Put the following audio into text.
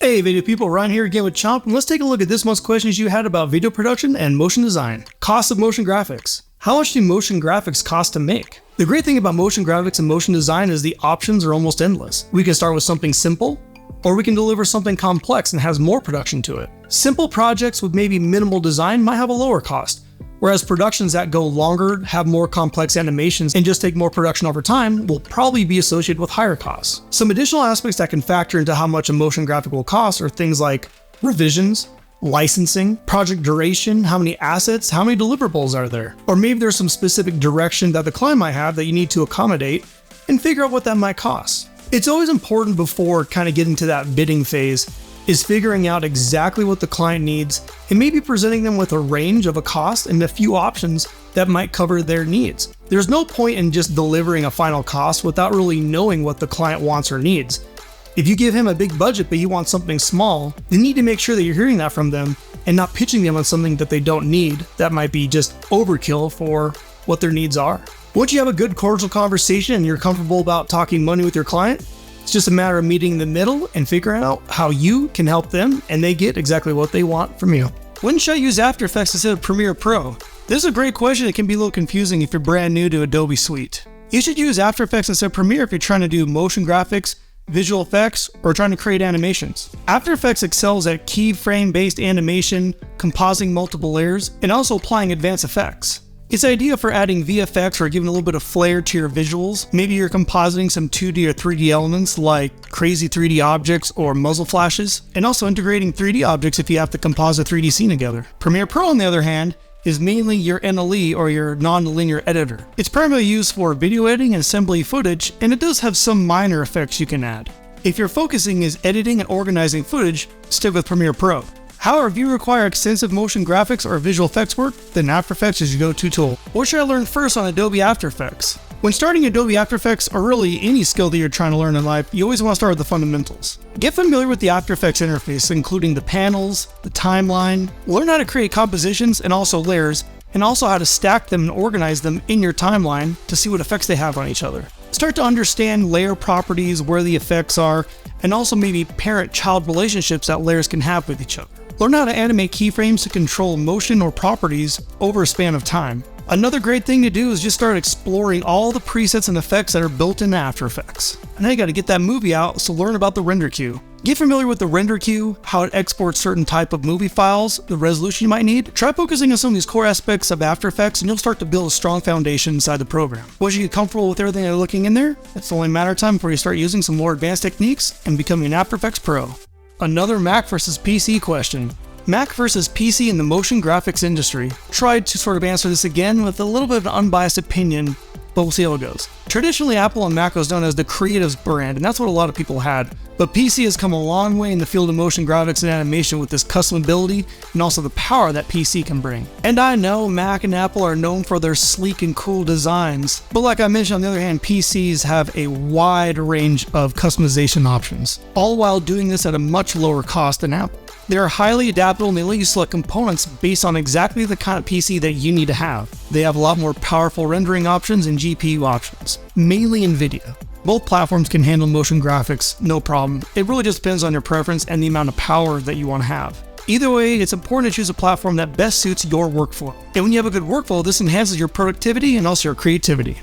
Hey video people, Ryan here again with Chomp, and let's take a look at this month's questions you had about video production and motion design. Cost of motion graphics. How much do motion graphics cost to make? The great thing about motion graphics and motion design is the options are almost endless. We can start with something simple, or we can deliver something complex and has more production to it. Simple projects with maybe minimal design might have a lower cost, whereas productions that go longer, have more complex animations, and just take more production over time will probably be associated with higher costs. Some additional aspects that can factor into how much a motion graphic will cost are things like revisions, licensing, project duration, how many assets, how many deliverables are there, or maybe there's some specific direction that the client might have that you need to accommodate and figure out what that might cost. It's always important before kind of getting to that bidding phase is figuring out exactly what the client needs and maybe presenting them with a range of a cost and a few options that might cover their needs. There's no point in just delivering a final cost without really knowing what the client wants or needs. If you give him a big budget but you want something small, you need to make sure that you're hearing that from them and not pitching them on something that they don't need that might be just overkill for what their needs are. Once you have a good cordial conversation and you're comfortable about talking money with your client, it's just a matter of meeting in the middle and figuring out how you can help them and they get exactly what they want from you. When should I use After Effects instead of Premiere Pro? This is a great question. It can be a little confusing if you're brand new to Adobe Suite. You should use After Effects instead of Premiere if you're trying to do motion graphics, visual effects, or trying to create animations. After Effects excels at keyframe-based animation, compositing multiple layers, and also applying advanced effects. It's ideal for adding VFX or giving a little bit of flair to your visuals. Maybe you're compositing some 2D or 3D elements like crazy 3D objects or muzzle flashes, and also integrating 3D objects if you have to composite a 3D scene together. Premiere Pro, on the other hand, is mainly your NLE or your non-linear editor. It's primarily used for video editing and assembly footage, and it does have some minor effects you can add. If your focusing is editing and organizing footage, stick with Premiere Pro. However, if you require extensive motion graphics or visual effects work, then After Effects is your go-to tool. What should I learn first on Adobe After Effects? When starting Adobe After Effects, or really any skill that you're trying to learn in life, you always want to start with the fundamentals. Get familiar with the After Effects interface, including the panels, the timeline, learn how to create compositions and also layers, and also how to stack them and organize them in your timeline to see what effects they have on each other. Start to understand layer properties, where the effects are, and also maybe parent-child relationships that layers can have with each other. Learn how to animate keyframes to control motion or properties over a span of time. Another great thing to do is just start exploring all the presets and effects that are built in After Effects. And now you gotta get that movie out, so learn about the render queue. Get familiar with the render queue, how it exports certain type of movie files, the resolution you might need. Try focusing on some of these core aspects of After Effects and you'll start to build a strong foundation inside the program. Once you get comfortable with everything you're looking in there, it's only a matter of time before you start using some more advanced techniques and becoming an After Effects pro. Another Mac versus PC question. Mac versus PC in the motion graphics industry. Tried to sort of answer this again with a little bit of an unbiased opinion, but we'll see how it goes. Traditionally, Apple and Mac was known as the creatives brand, and that's what a lot of people had. But PC has come a long way in the field of motion graphics and animation with this customability and also the power that PC can bring. And I know Mac and Apple are known for their sleek and cool designs, but like I mentioned, on the other hand, PCs have a wide range of customization options, all while doing this at a much lower cost than Apple. They are highly adaptable and they let you select components based on exactly the kind of PC that you need to have. They have a lot more powerful rendering options and GPU options, mainly NVIDIA. Both platforms can handle motion graphics, no problem. It really just depends on your preference and the amount of power that you want to have. Either way, it's important to choose a platform that best suits your workflow. And when you have a good workflow, this enhances your productivity and also your creativity.